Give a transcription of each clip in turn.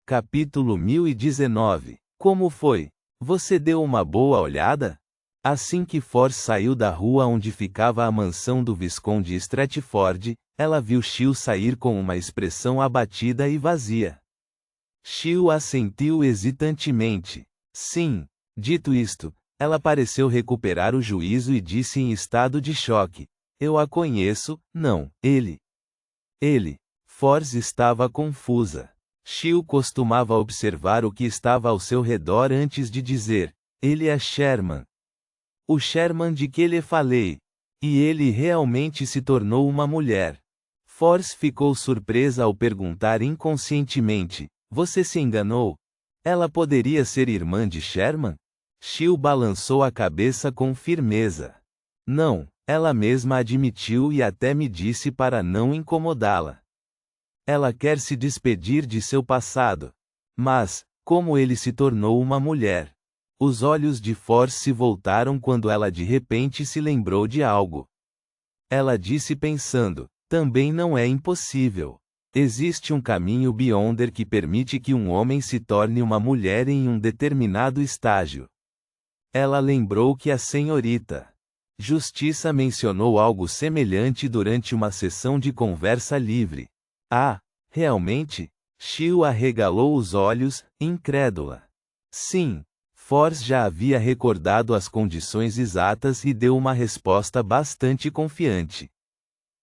Capítulo 1019. Como foi? Você deu uma boa olhada? Assim que Force saiu da rua onde ficava a mansão do Visconde Stratford, ela viu Shil sair com uma expressão abatida e vazia. Shil assentiu hesitantemente. Sim. Dito isto, ela pareceu recuperar o juízo e disse em estado de choque: Eu a conheço, não, ele. Force estava confusa. Shil costumava observar o que estava ao seu redor antes de dizer: ele é Sherman. O Sherman de que lhe falei. E ele realmente se tornou uma mulher. Force ficou surpresa ao perguntar inconscientemente: Você se enganou? Ela poderia ser irmã de Sherman? Shil balançou a cabeça com firmeza. Não, ela mesma admitiu e até me disse para não incomodá-la. Ela quer se despedir de seu passado. Mas, como ele se tornou uma mulher? Os olhos de Force se voltaram quando ela de repente se lembrou de algo. Ela disse pensando: também não é impossível. Existe um caminho Beyonder que permite que um homem se torne uma mulher em um determinado estágio. Ela lembrou que a senhorita Justiça mencionou algo semelhante durante uma sessão de conversa livre. Ah, realmente? Shil arregalou os olhos, incrédula. Sim. Force já havia recordado as condições exatas e deu uma resposta bastante confiante.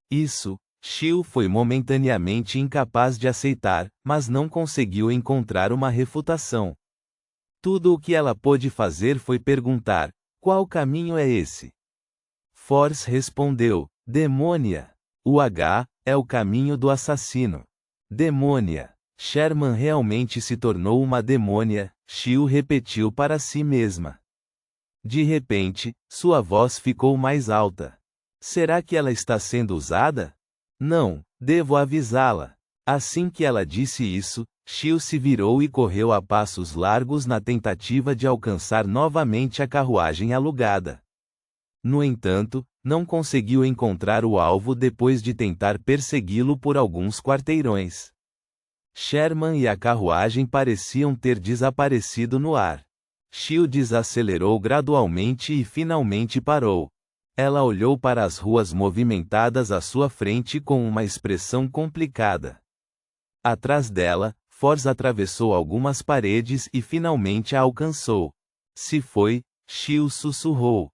Isso, Shil foi momentaneamente incapaz de aceitar, mas não conseguiu encontrar uma refutação. Tudo o que ela pôde fazer foi perguntar: qual caminho é esse? Force respondeu: demônia. O H é o caminho do assassino. Demônia. Sherman realmente se tornou uma demônia, Shil repetiu para si mesma. De repente, sua voz ficou mais alta. Será que ela está sendo usada? Não, devo avisá-la. Assim que ela disse isso, Shil se virou e correu a passos largos na tentativa de alcançar novamente a carruagem alugada. No entanto, não conseguiu encontrar o alvo depois de tentar persegui-lo por alguns quarteirões. Sherman e a carruagem pareciam ter desaparecido no ar. Shil desacelerou gradualmente e finalmente parou. Ela olhou para as ruas movimentadas à sua frente com uma expressão complicada. Atrás dela, Force atravessou algumas paredes e finalmente a alcançou. Se foi, Shil sussurrou.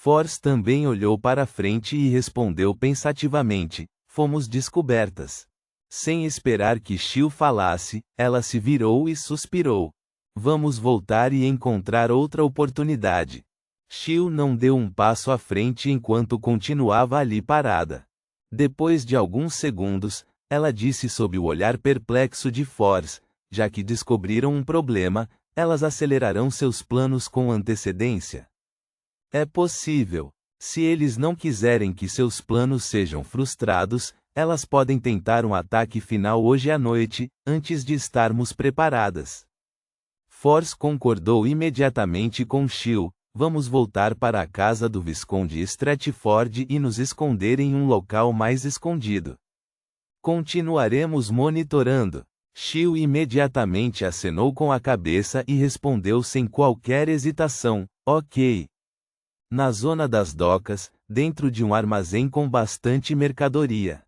Force também olhou para frente e respondeu pensativamente: fomos descobertas. Sem esperar que Shil falasse, ela se virou e suspirou. Vamos voltar e encontrar outra oportunidade. Shil não deu um passo à frente enquanto continuava ali parada. Depois de alguns segundos, ela disse sob o olhar perplexo de Force: já que descobriram um problema, elas acelerarão seus planos com antecedência. É possível. Se eles não quiserem que seus planos sejam frustrados, elas podem tentar um ataque final hoje à noite, antes de estarmos preparadas. Force concordou imediatamente com Shil: vamos voltar para a casa do Visconde Stratford e nos esconder em um local mais escondido. Continuaremos monitorando. Shil imediatamente acenou com a cabeça e respondeu sem qualquer hesitação: ok. Na zona das docas, dentro de um armazém com bastante mercadoria.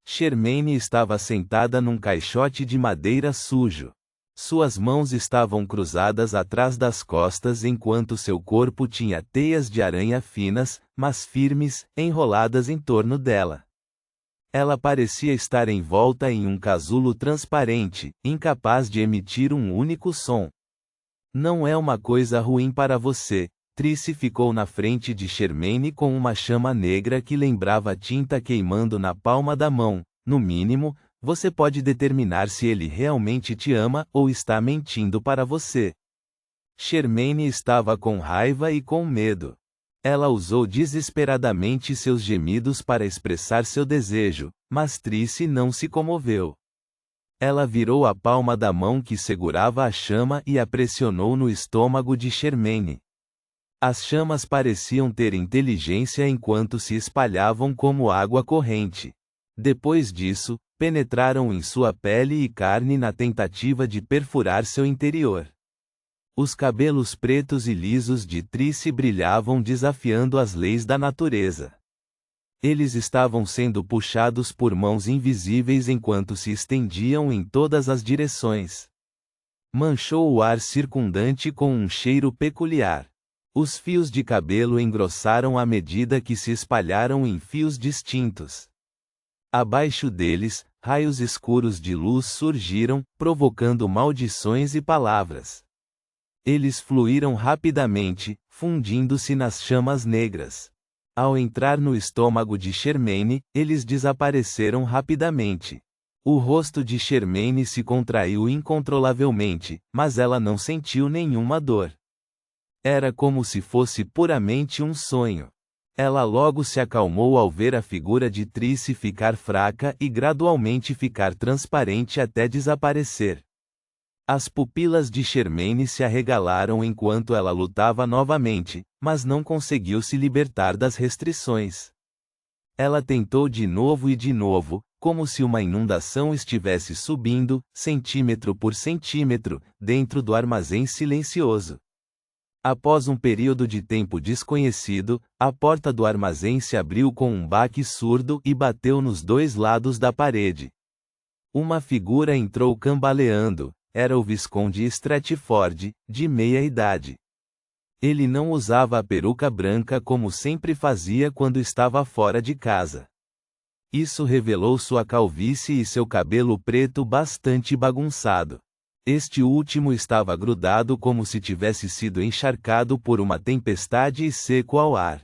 Shermaine estava sentada num caixote de madeira sujo. Suas mãos estavam cruzadas atrás das costas enquanto seu corpo tinha teias de aranha finas, mas firmes, enroladas em torno dela. Ela parecia estar envolta em um casulo transparente, incapaz de emitir um único som. Não é uma coisa ruim para você. Trice ficou na frente de Shermaine com uma chama negra que lembrava tinta queimando na palma da mão. No mínimo, você pode determinar se ele realmente te ama ou está mentindo para você. Shermaine estava com raiva e com medo. Ela usou desesperadamente seus gemidos para expressar seu desejo, mas Trice não se comoveu. Ela virou a palma da mão que segurava a chama e a pressionou no estômago de Shermaine. As chamas pareciam ter inteligência enquanto se espalhavam como água corrente. Depois disso, penetraram em sua pele e carne na tentativa de perfurar seu interior. Os cabelos pretos e lisos de Trice brilhavam desafiando as leis da natureza. Eles estavam sendo puxados por mãos invisíveis enquanto se estendiam em todas as direções. Manchou o ar circundante com um cheiro peculiar. Os fios de cabelo engrossaram à medida que se espalharam em fios distintos. Abaixo deles, raios escuros de luz surgiram, provocando maldições e palavras. Eles fluíram rapidamente, fundindo-se nas chamas negras. Ao entrar no estômago de Shermaine, eles desapareceram rapidamente. O rosto de Shermaine se contraiu incontrolavelmente, mas ela não sentiu nenhuma dor. Era como se fosse puramente um sonho. Ela logo se acalmou ao ver a figura de Trice ficar fraca e gradualmente ficar transparente até desaparecer. As pupilas de Shermaine se arregalaram enquanto ela lutava novamente, mas não conseguiu se libertar das restrições. Ela tentou de novo, como se uma inundação estivesse subindo, centímetro por centímetro, dentro do armazém silencioso. Após um período de tempo desconhecido, a porta do armazém se abriu com um baque surdo e bateu nos dois lados da parede. Uma figura entrou cambaleando. Era o Visconde Stratford, de meia-idade. Ele não usava a peruca branca como sempre fazia quando estava fora de casa. Isso revelou sua calvície e seu cabelo preto bastante bagunçado. Este último estava grudado como se tivesse sido encharcado por uma tempestade e seco ao ar.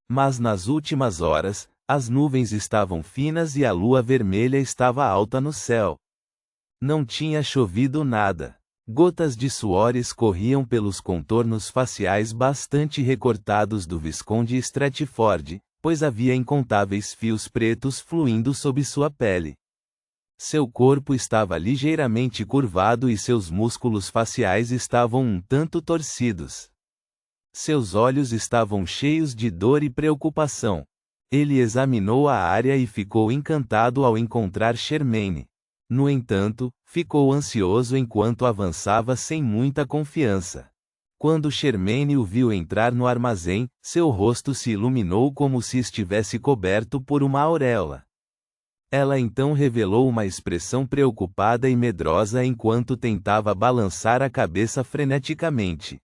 Mas nas últimas horas, as nuvens estavam finas e a lua vermelha estava alta no céu. Não tinha chovido nada. Gotas de suor escorriam pelos contornos faciais bastante recortados do Visconde Stratford, pois havia incontáveis fios pretos fluindo sob sua pele. Seu corpo estava ligeiramente curvado e seus músculos faciais estavam um tanto torcidos. Seus olhos estavam cheios de dor e preocupação. Ele examinou a área e ficou encantado ao encontrar Shermaine. No entanto, ficou ansioso enquanto avançava sem muita confiança. Quando Shermaine o viu entrar no armazém, seu rosto se iluminou como se estivesse coberto por uma auréola. Ela então revelou uma expressão preocupada e medrosa enquanto tentava balançar a cabeça freneticamente.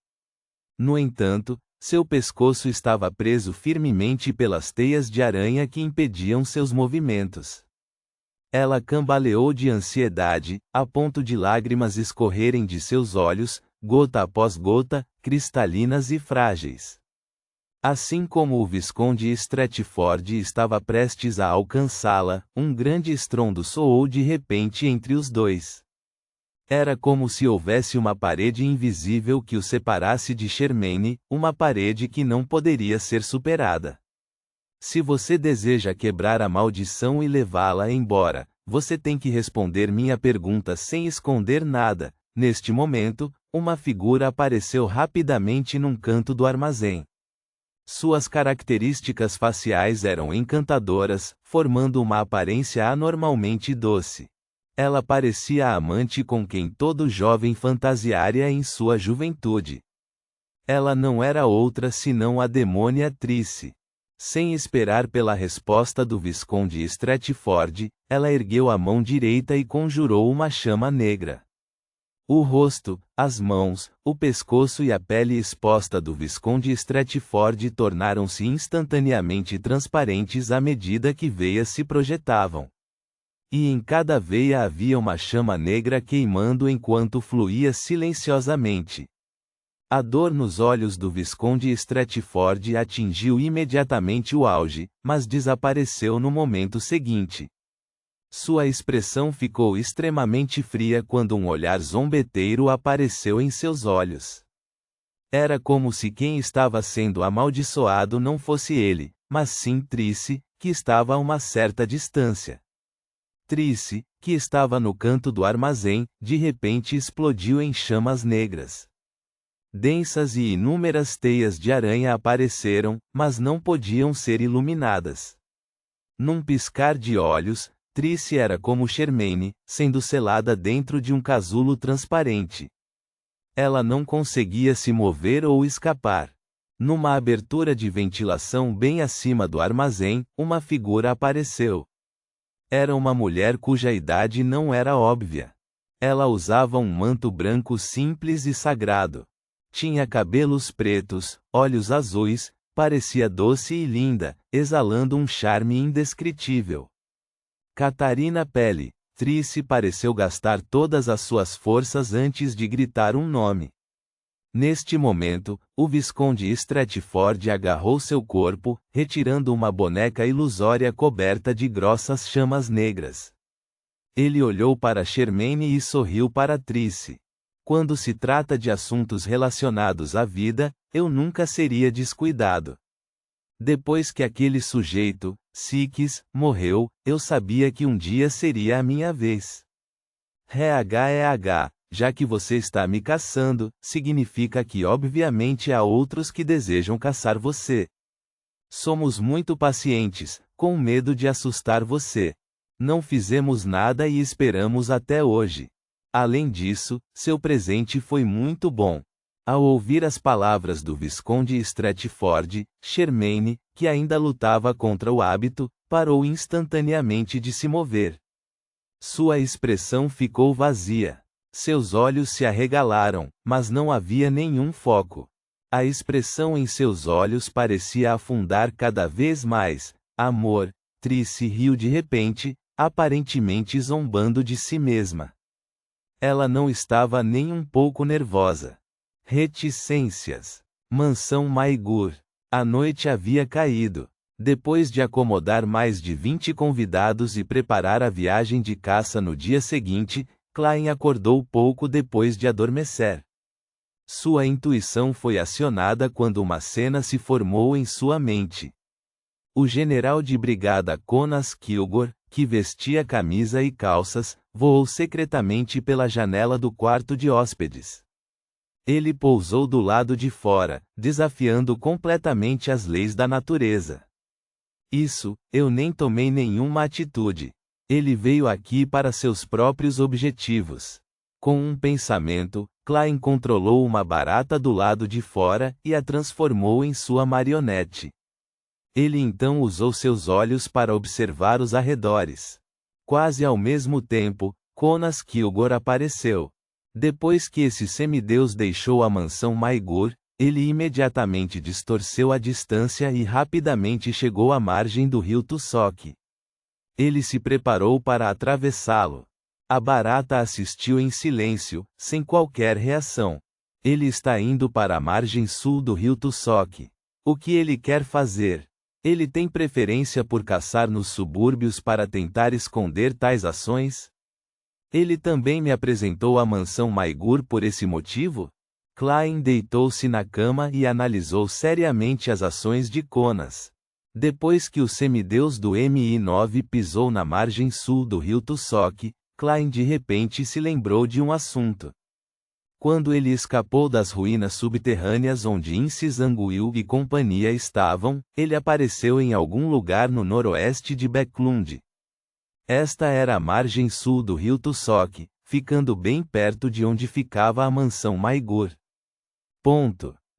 No entanto, seu pescoço estava preso firmemente pelas teias de aranha que impediam seus movimentos. Ela cambaleou de ansiedade, a ponto de lágrimas escorrerem de seus olhos, gota após gota, cristalinas e frágeis. Assim como o Visconde Stratford estava prestes a alcançá-la, um grande estrondo soou de repente entre os dois. Era como se houvesse uma parede invisível que o separasse de Shermaine, uma parede que não poderia ser superada. Se você deseja quebrar a maldição e levá-la embora, você tem que responder minha pergunta sem esconder nada. Neste momento, uma figura apareceu rapidamente num canto do armazém. Suas características faciais eram encantadoras, formando uma aparência anormalmente doce. Ela parecia a amante com quem todo jovem fantasiaria em sua juventude. Ela não era outra senão a demônia Trice. Sem esperar pela resposta do Visconde Stratford, ela ergueu a mão direita e conjurou uma chama negra. O rosto, as mãos, o pescoço e a pele exposta do Visconde Stratford tornaram-se instantaneamente transparentes à medida que veias se projetavam. E em cada veia havia uma chama negra queimando enquanto fluía silenciosamente. A dor nos olhos do Visconde Stratford atingiu imediatamente o auge, mas desapareceu no momento seguinte. Sua expressão ficou extremamente fria quando um olhar zombeteiro apareceu em seus olhos. Era como se quem estava sendo amaldiçoado não fosse ele, mas sim Trice, que estava a uma certa distância. Trice, que estava no canto do armazém, de repente explodiu em chamas negras. Densas e inúmeras teias de aranha apareceram, mas não podiam ser iluminadas. Num piscar de olhos, Trice era como Shermaine, sendo selada dentro de um casulo transparente. Ela não conseguia se mover ou escapar. Numa abertura de ventilação bem acima do armazém, uma figura apareceu. Era uma mulher cuja idade não era óbvia. Ela usava um manto branco simples e sagrado. Tinha cabelos pretos, olhos azuis, parecia doce e linda, exalando um charme indescritível. Catarina Pelli. Trice pareceu gastar todas as suas forças antes de gritar um nome. Neste momento, o Visconde Stratford agarrou seu corpo, retirando uma boneca ilusória coberta de grossas chamas negras. Ele olhou para Shermaine e sorriu para Trice. Quando se trata de assuntos relacionados à vida, eu nunca seria descuidado. Depois que aquele sujeito, Sikes, morreu, eu sabia que um dia seria a minha vez. Já que você está me caçando, significa que obviamente há outros que desejam caçar você. Somos muito pacientes, com medo de assustar você. Não fizemos nada e esperamos até hoje. Além disso, seu presente foi muito bom. Ao ouvir as palavras do Visconde Stratford, Shermaine, que ainda lutava contra o hábito, parou instantaneamente de se mover. Sua expressão ficou vazia. Seus olhos se arregalaram, mas não havia nenhum foco. A expressão em seus olhos parecia afundar cada vez mais. Amor, Trice riu de repente, aparentemente zombando de si mesma. Ela não estava nem um pouco nervosa. Reticências. Mansão Maigurr. A noite havia caído. Depois de acomodar mais de 20 convidados e preparar a viagem de caça no dia seguinte, Klein acordou pouco depois de adormecer. Sua intuição foi acionada quando uma cena se formou em sua mente. O general de brigada Conas Kilgore, que vestia camisa e calças, voou secretamente pela janela do quarto de hóspedes. Ele pousou do lado de fora, desafiando completamente as leis da natureza. Eu nem tomei nenhuma atitude. Ele veio aqui para seus próprios objetivos. Com um pensamento, Klein controlou uma barata do lado de fora e a transformou em sua marionete. Ele então usou seus olhos para observar os arredores. Quase ao mesmo tempo, Conas Kilgore apareceu. Depois que esse semideus deixou a mansão Maigurr, ele imediatamente distorceu a distância e rapidamente chegou à margem do rio Tussock. Ele se preparou para atravessá-lo. A barata assistiu em silêncio, sem qualquer reação. Ele está indo para a margem sul do rio Tussock. O que ele quer fazer? Ele tem preferência por caçar nos subúrbios para tentar esconder tais ações? Ele também me apresentou a mansão Maigurr por esse motivo? Klein deitou-se na cama e analisou seriamente as ações de Conas. Depois que o semideus do Mi-9 pisou na margem sul do rio Tussock, Klein de repente se lembrou de um assunto. Quando ele escapou das ruínas subterrâneas onde Incisangwil e companhia estavam, ele apareceu em algum lugar no noroeste de Becklund. Esta era a margem sul do rio Tussock, ficando bem perto de onde ficava a mansão Maigurr.